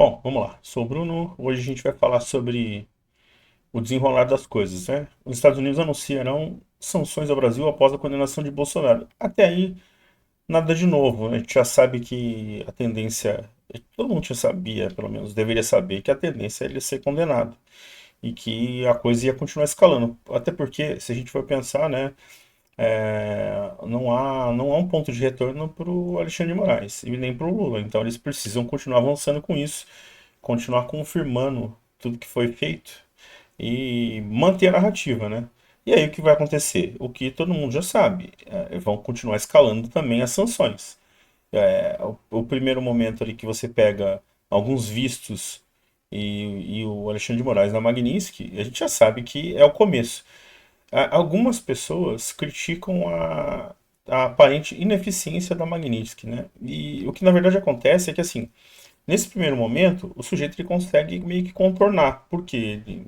Bom, vamos lá. Sou o Bruno. Hoje a gente vai falar sobre o desenrolar das coisas, né? Os Estados Unidos anunciarão sanções ao Brasil após a condenação de Bolsonaro. Até aí, nada de novo, né? A gente já sabe que a tendência, todo mundo já sabia, pelo menos deveria saber, que a tendência é ele ser condenado e que a coisa ia continuar escalando. Até porque, se a gente for pensar, né, não há um ponto de retorno para o Alexandre de Moraes e nem para o Lula. Então eles precisam continuar avançando com isso, continuar confirmando tudo que foi feito e manter a narrativa, né? E aí o que vai acontecer? O que todo mundo já sabe, vão continuar escalando também as sanções. O primeiro momento ali que você pega alguns vistos e o Alexandre de Moraes na Magnitsky, a gente já sabe que é o começo. Algumas pessoas criticam a aparente ineficiência da Magnitsky, né? E o que na verdade acontece é que assim, nesse primeiro momento, o sujeito ele consegue meio que contornar, porque ele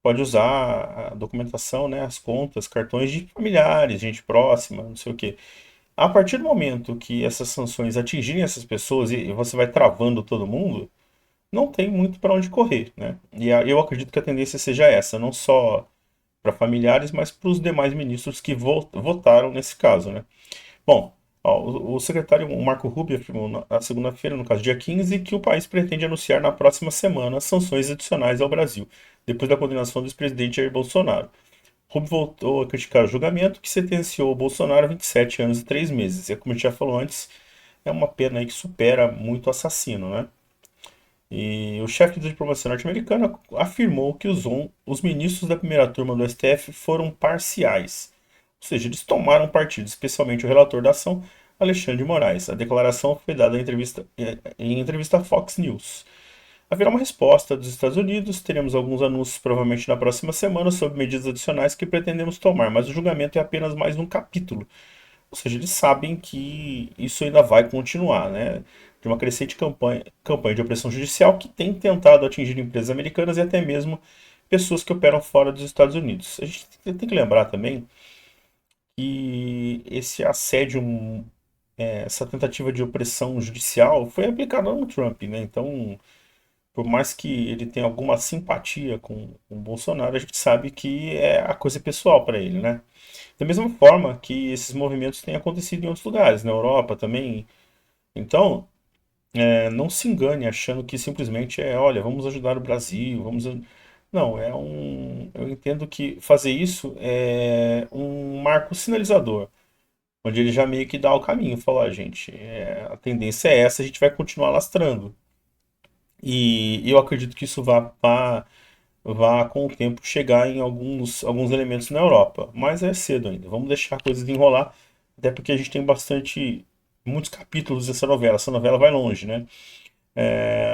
pode usar a documentação, né, as contas, cartões de familiares, gente próxima, não sei o quê. A partir do momento que essas sanções atingirem essas pessoas e você vai travando todo mundo, não tem muito para onde correr, né? Eu acredito que a tendência seja essa, não só para familiares, mas para os demais ministros que votaram nesse caso, né? Bom, ó, o secretário Marco Rubio afirmou na segunda-feira, no caso dia 15, que o país pretende anunciar na próxima semana sanções adicionais ao Brasil, depois da condenação do ex-presidente Jair Bolsonaro. Rubio voltou a criticar o julgamento que sentenciou o Bolsonaro a 27 anos e 3 meses. E como a gente já falou antes, é uma pena aí que supera muito o assassino, né? E o chefe da diplomacia norte-americana afirmou que os ministros da primeira turma do STF foram parciais, ou seja, eles tomaram partido, especialmente o relator da ação, Alexandre de Moraes. A declaração foi dada em entrevista à Fox News. Haverá uma resposta dos Estados Unidos, teremos alguns anúncios provavelmente na próxima semana sobre medidas adicionais que pretendemos tomar, mas o julgamento é apenas mais um capítulo. Ou seja, eles sabem que isso ainda vai continuar, né? De uma crescente campanha de opressão judicial que tem tentado atingir empresas americanas e até mesmo pessoas que operam fora dos Estados Unidos. A gente tem que lembrar também que esse assédio, essa tentativa de opressão judicial foi aplicada no Trump, né? Então, por mais que ele tenha alguma simpatia com o Bolsonaro, a gente sabe que é a coisa pessoal para ele, né? Da mesma forma que esses movimentos têm acontecido em outros lugares, na Europa também. Então, não se engane achando que simplesmente olha, vamos ajudar o Brasil, Não, eu entendo que fazer isso é um marco sinalizador, onde ele já meio que dá o caminho, fala, ó, gente, a tendência é essa, a gente vai continuar lastrando. E eu acredito que isso vá com o tempo chegar em alguns elementos na Europa. Mas é cedo ainda. Vamos deixar a coisa enrolar, até porque a gente tem muitos capítulos dessa novela. Essa novela vai longe, né?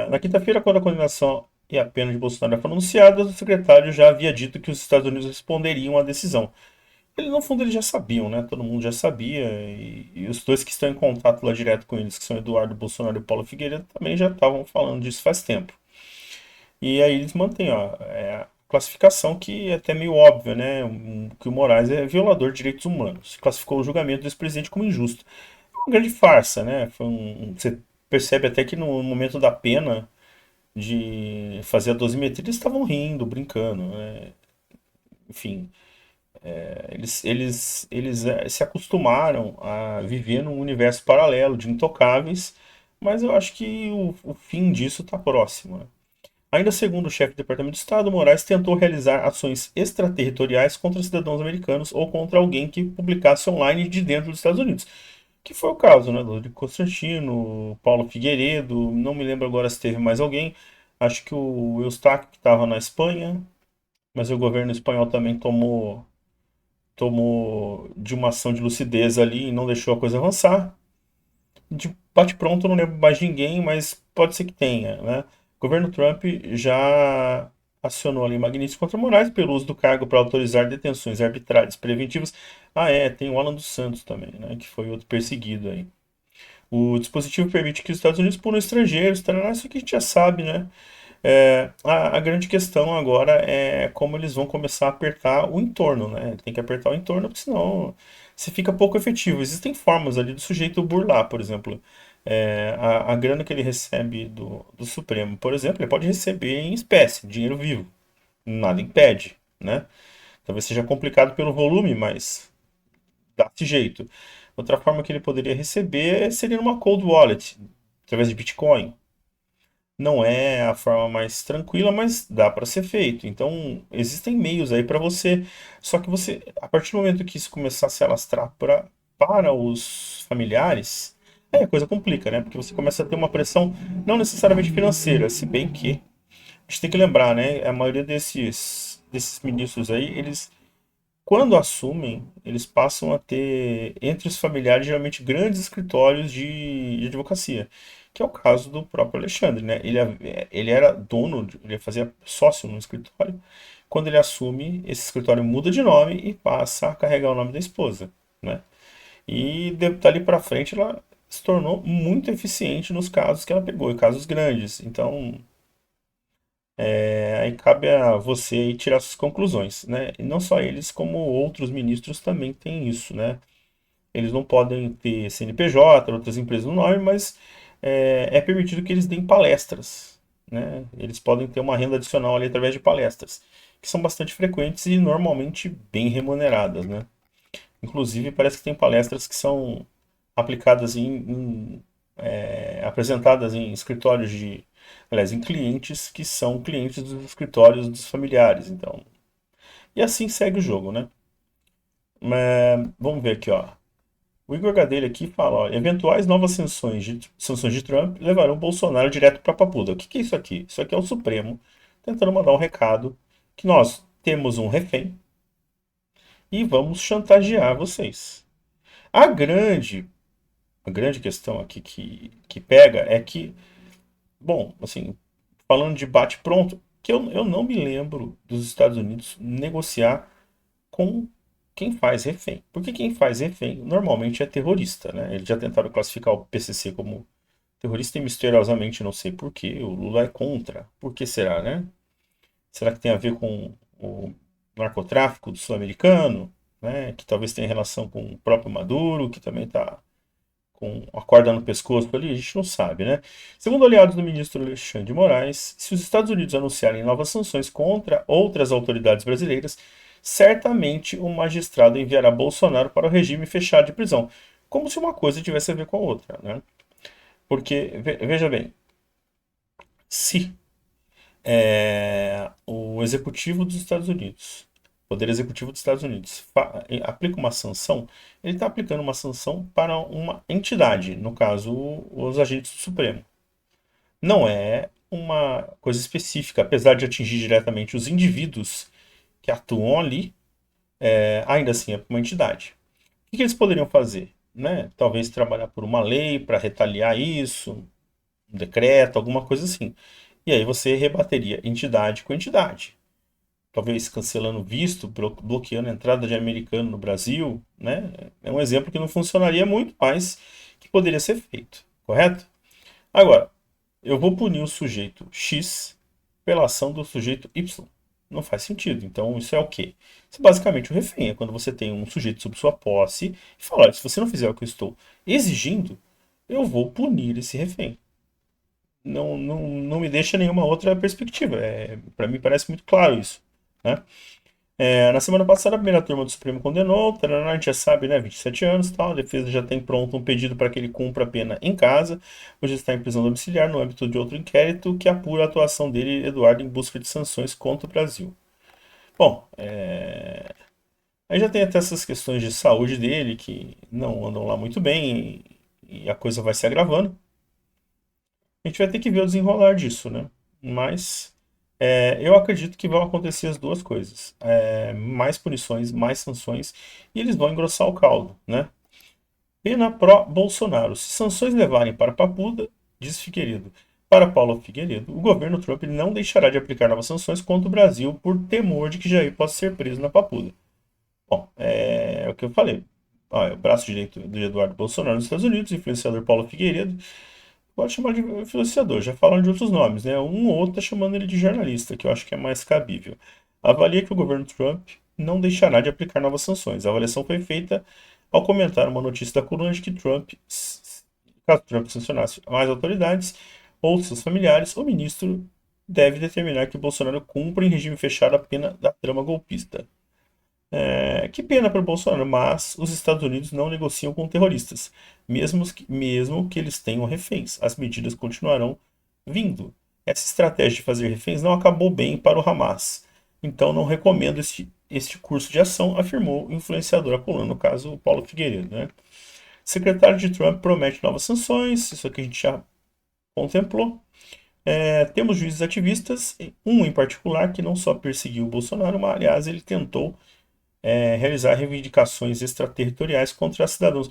Na quinta-feira, quando a condenação e a pena de Bolsonaro foi anunciada, o secretário já havia dito que os Estados Unidos responderiam à decisão. Ele, no fundo, eles já sabiam, né? Todo mundo já sabia. E os dois que estão em contato lá direto com eles, que são Eduardo Bolsonaro e Paulo Figueiredo, também já estavam falando disso faz tempo. E aí eles mantêm, ó, a classificação que é até meio óbvia, né? Que o Moraes é violador de direitos humanos. Classificou o julgamento desse presidente como injusto. É uma grande farsa, né? Você percebe até que no momento da pena de fazer a dosimetria eles estavam rindo, brincando, né? Enfim, eles se acostumaram a viver num universo paralelo de intocáveis, mas eu acho que o fim disso está próximo, né? Ainda segundo o chefe do Departamento de Estado, Moraes tentou realizar ações extraterritoriais contra cidadãos americanos ou contra alguém que publicasse online de dentro dos Estados Unidos. Que foi o caso, né? Do Constantino, Paulo Figueiredo, não me lembro agora se teve mais alguém. Acho que o Eustáquio, que estava na Espanha, mas o governo espanhol também tomou de uma ação de lucidez ali e não deixou a coisa avançar. De bate-pronto, eu não lembro mais de ninguém, mas pode ser que tenha, né? O governo Trump já acionou ali Magnitsky contra Moraes pelo uso do cargo para autorizar detenções arbitrárias preventivas. Ah, tem o Alan dos Santos também, né? Que foi outro perseguido aí. O dispositivo permite que os Estados Unidos punem estrangeiros, tarará, isso que a gente já sabe, né? A grande questão agora é como eles vão começar a apertar o entorno, né? Tem que apertar o entorno, porque senão você fica pouco efetivo. Existem formas ali do sujeito burlar, por exemplo. A grana que ele recebe do Supremo, por exemplo, ele pode receber em espécie, dinheiro vivo. Nada impede, né? Talvez seja complicado pelo volume, mas dá-se jeito. Outra forma que ele poderia receber seria numa cold wallet, através de Bitcoin. Não é a forma mais tranquila, mas dá para ser feito. Então, existem meios aí para você. Só que você, a partir do momento que isso começar a se alastrar para os familiares, aí a coisa complica, né? Porque você começa a ter uma pressão não necessariamente financeira, se bem que a gente tem que lembrar, né? A maioria desses ministros aí, eles quando assumem, eles passam a ter, entre os familiares, geralmente grandes escritórios de advocacia, que é o caso do próprio Alexandre, né? Ele era dono, ele fazia sócio no escritório. Quando ele assume, esse escritório muda de nome e passa a carregar o nome da esposa, né? E dali para frente ela se tornou muito eficiente nos casos que ela pegou, e casos grandes. Então, aí cabe a você aí tirar suas conclusões, né? E não só eles, como outros ministros também têm isso, né? Eles não podem ter CNPJ, outras empresas no nome, mas é permitido que eles deem palestras, né? Eles podem ter uma renda adicional ali através de palestras, que são bastante frequentes e normalmente bem remuneradas, né? Inclusive, parece que tem palestras que são aplicadas apresentadas em escritórios aliás, em clientes que são clientes dos escritórios dos familiares, então. E assim segue o jogo, né? Vamos ver aqui, ó. O Igor Gadelha aqui fala, ó, eventuais novas sanções de Trump levarão Bolsonaro direto para a Papuda. O que que é isso aqui? Isso aqui é o Supremo tentando mandar um recado que nós temos um refém e vamos chantagear vocês. A grande, a grande questão aqui que pega é que, bom, assim, falando de bate-pronto, que eu não me lembro dos Estados Unidos negociar com quem faz refém. Porque quem faz refém normalmente é terrorista, né? Eles já tentaram classificar o PCC como terrorista e misteriosamente não sei por quê. O Lula é contra. Por que será, né? Será que tem a ver com o narcotráfico do sul-americano, né? Que talvez tenha relação com o próprio Maduro, que também está com a corda no pescoço ali, a gente não sabe, né? Segundo aliados do ministro Alexandre de Moraes, se os Estados Unidos anunciarem novas sanções contra outras autoridades brasileiras, certamente o magistrado enviará Bolsonaro para o regime fechado de prisão, como se uma coisa tivesse a ver com a outra, né? Porque, veja bem, se o executivo dos Estados Unidos, Poder Executivo dos Estados Unidos, aplica uma sanção, ele está aplicando uma sanção para uma entidade, no caso, os agentes do Supremo. Não é uma coisa específica, apesar de atingir diretamente os indivíduos que atuam ali, ainda assim é para uma entidade. O que eles poderiam fazer? Né? Talvez trabalhar por uma lei para retaliar isso, um decreto, alguma coisa assim. E aí você rebateria entidade com entidade. Talvez cancelando visto, bloqueando a entrada de americano no Brasil, né? É um exemplo que não funcionaria muito, mas que poderia ser feito, correto? Agora, eu vou punir o sujeito X pela ação do sujeito Y. Não faz sentido. Então, isso é o quê? Isso é basicamente o refém. É quando você tem um sujeito sob sua posse e fala: olha, se você não fizer o que eu estou exigindo, eu vou punir esse refém. Não me deixa nenhuma outra perspectiva. Para mim parece muito claro isso, né? Na semana passada, a primeira turma do Supremo condenou, tarará, a gente já sabe, né, 27 anos e tal, a defesa já tem pronto um pedido para que ele cumpra a pena em casa, hoje está em prisão domiciliar no âmbito de outro inquérito que apura a atuação dele, Eduardo, em busca de sanções contra o Brasil. Bom, aí já tem até essas questões de saúde dele que não andam lá muito bem e a coisa vai se agravando. A gente vai ter que ver o desenrolar disso, né? Mas eu acredito que vão acontecer as duas coisas. Mais punições, mais sanções, e eles vão engrossar o caldo, né? Pena pró-Bolsonaro. Se sanções levarem para Papuda, diz Figueiredo. Para Paulo Figueiredo, o governo Trump não deixará de aplicar novas sanções contra o Brasil por temor de que Jair possa ser preso na Papuda. Bom, é o que eu falei. É o braço direito do Eduardo Bolsonaro nos Estados Unidos, o influenciador Paulo Figueiredo. Pode chamar de influenciador, já falam de outros nomes, né? Um ou outro tá chamando ele de jornalista, que eu acho que é mais cabível. Avalia que o governo Trump não deixará de aplicar novas sanções. A avaliação foi feita ao comentar uma notícia da coluna de que Trump Caso Trump sancionasse mais autoridades ou seus familiares, o ministro deve determinar que Bolsonaro cumpra em regime fechado a pena da trama golpista. Que pena para o Bolsonaro, mas os Estados Unidos não negociam com terroristas, mesmo que eles tenham reféns. As medidas continuarão vindo. Essa estratégia de fazer reféns não acabou bem para o Hamas. Então não recomendo este curso de ação, afirmou o influenciador acolano, no caso o Paulo Figueiredo. Né? Secretário de Trump promete novas sanções, isso aqui a gente já contemplou. Temos juízes ativistas, um em particular que não só perseguiu o Bolsonaro, mas aliás ele tentou realizar reivindicações extraterritoriais contra cidadãos.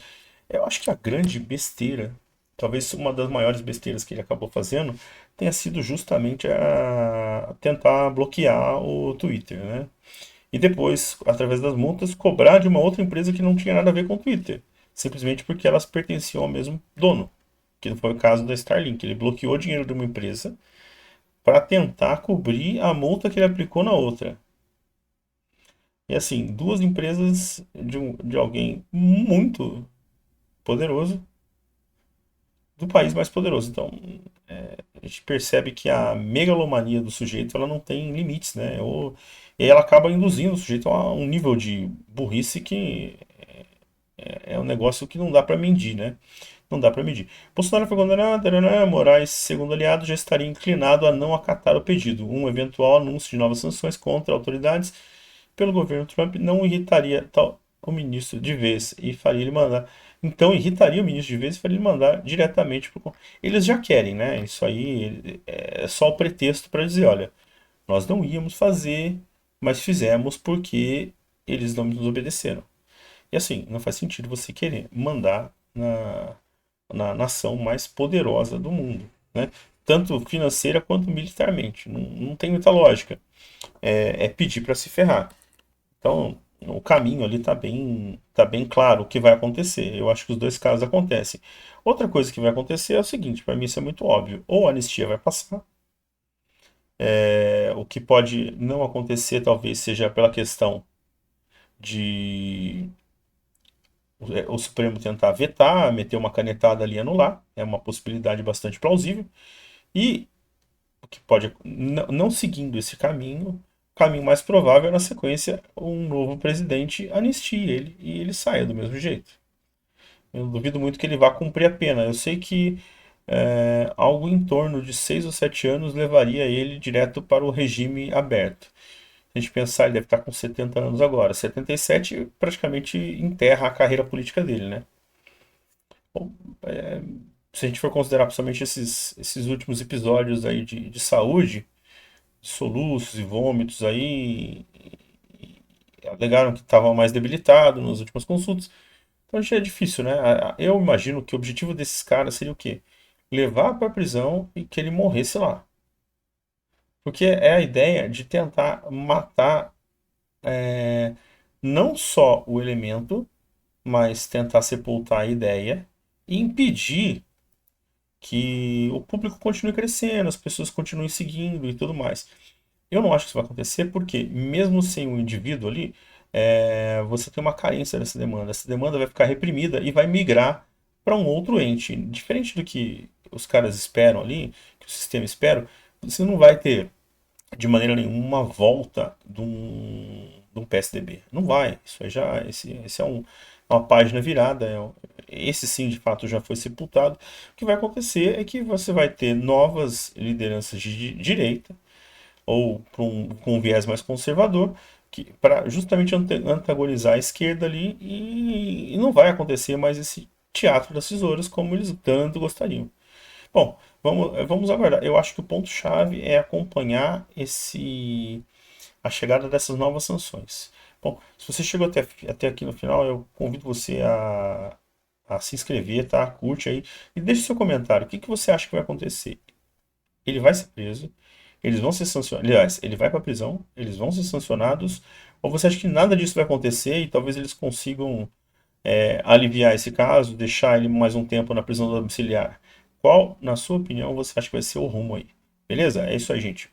Eu acho que a grande besteira, talvez uma das maiores besteiras que ele acabou fazendo, tenha sido justamente a tentar bloquear o Twitter, né? E depois, através das multas, cobrar de uma outra empresa que não tinha nada a ver com o Twitter, simplesmente porque elas pertenciam ao mesmo dono, que foi o caso da Starlink. Ele bloqueou o dinheiro de uma empresa para tentar cobrir a multa que ele aplicou na outra. E assim, duas empresas de alguém muito poderoso, do país mais poderoso. Então, a gente percebe que a megalomania do sujeito ela não tem limites, né? E aí ela acaba induzindo o sujeito a um nível de burrice que é um negócio que não dá para medir, né? Não dá para medir. Bolsonaro foi condenado, Moraes, segundo aliado, já estaria inclinado a não acatar o pedido. Um eventual anúncio de novas sanções contra autoridades pelo governo Trump não irritaria o ministro de vez e faria ele mandar. Então irritaria o ministro de vez e faria ele mandar diretamente pro. Eles já querem, né? Isso aí é só o pretexto para dizer, olha, nós não íamos fazer, mas fizemos porque eles não nos obedeceram. E assim, não faz sentido você querer mandar na nação mais poderosa do mundo, né? Tanto financeira quanto militarmente. Não tem muita lógica. É pedir para se ferrar. Então, o caminho ali tá bem claro o que vai acontecer. Eu acho que os dois casos acontecem. Outra coisa que vai acontecer é o seguinte, para mim isso é muito óbvio. Ou a anistia vai passar, o que pode não acontecer talvez seja pela questão de o Supremo tentar vetar, meter uma canetada ali e anular. É uma possibilidade bastante plausível. E o que pode, não seguindo esse caminho, o caminho mais provável é, na sequência, um novo presidente anistie ele e ele saia do mesmo jeito. Eu duvido muito que ele vá cumprir a pena. Eu sei que algo em torno de 6 ou 7 anos levaria ele direto para o regime aberto. Se a gente pensar, ele deve estar com 70 anos agora. 77 praticamente enterra a carreira política dele, né? Bom, se a gente for considerar principalmente esses últimos episódios aí de saúde, de soluços e vômitos aí, alegaram que estava mais debilitado nas últimas consultas. Então já é difícil, né? Eu imagino que o objetivo desses caras seria o quê? Levar para a prisão e que ele morresse lá. Porque é a ideia de tentar matar não só o elemento, mas tentar sepultar a ideia e impedir que o público continue crescendo, as pessoas continuem seguindo e tudo mais. Eu não acho que isso vai acontecer porque, mesmo sem o indivíduo ali, você tem uma carência dessa demanda. Essa demanda vai ficar reprimida e vai migrar para um outro ente. Diferente do que os caras esperam ali, que o sistema espera, você não vai ter de maneira nenhuma uma volta de um PSDB. Não vai. Isso aí já. Esse é uma página virada. Esse sim, de fato, já foi sepultado. O que vai acontecer é que você vai ter novas lideranças de direita ou com um viés mais conservador, para justamente antagonizar a esquerda ali e não vai acontecer mais esse teatro das tesouras como eles tanto gostariam. Bom, vamos aguardar. Eu acho que o ponto-chave é acompanhar a chegada dessas novas sanções. Bom, se você chegou até aqui no final, eu convido você a se inscrever, tá? Curte aí e deixe seu comentário. O que você acha que vai acontecer? Ele vai ser preso, eles vão ser sancionados. Aliás, ele vai para a prisão, eles vão ser sancionados. Ou você acha que nada disso vai acontecer e talvez eles consigam aliviar esse caso, deixar ele mais um tempo na prisão domiciliar? Qual, na sua opinião, você acha que vai ser o rumo aí? Beleza? É isso aí, gente.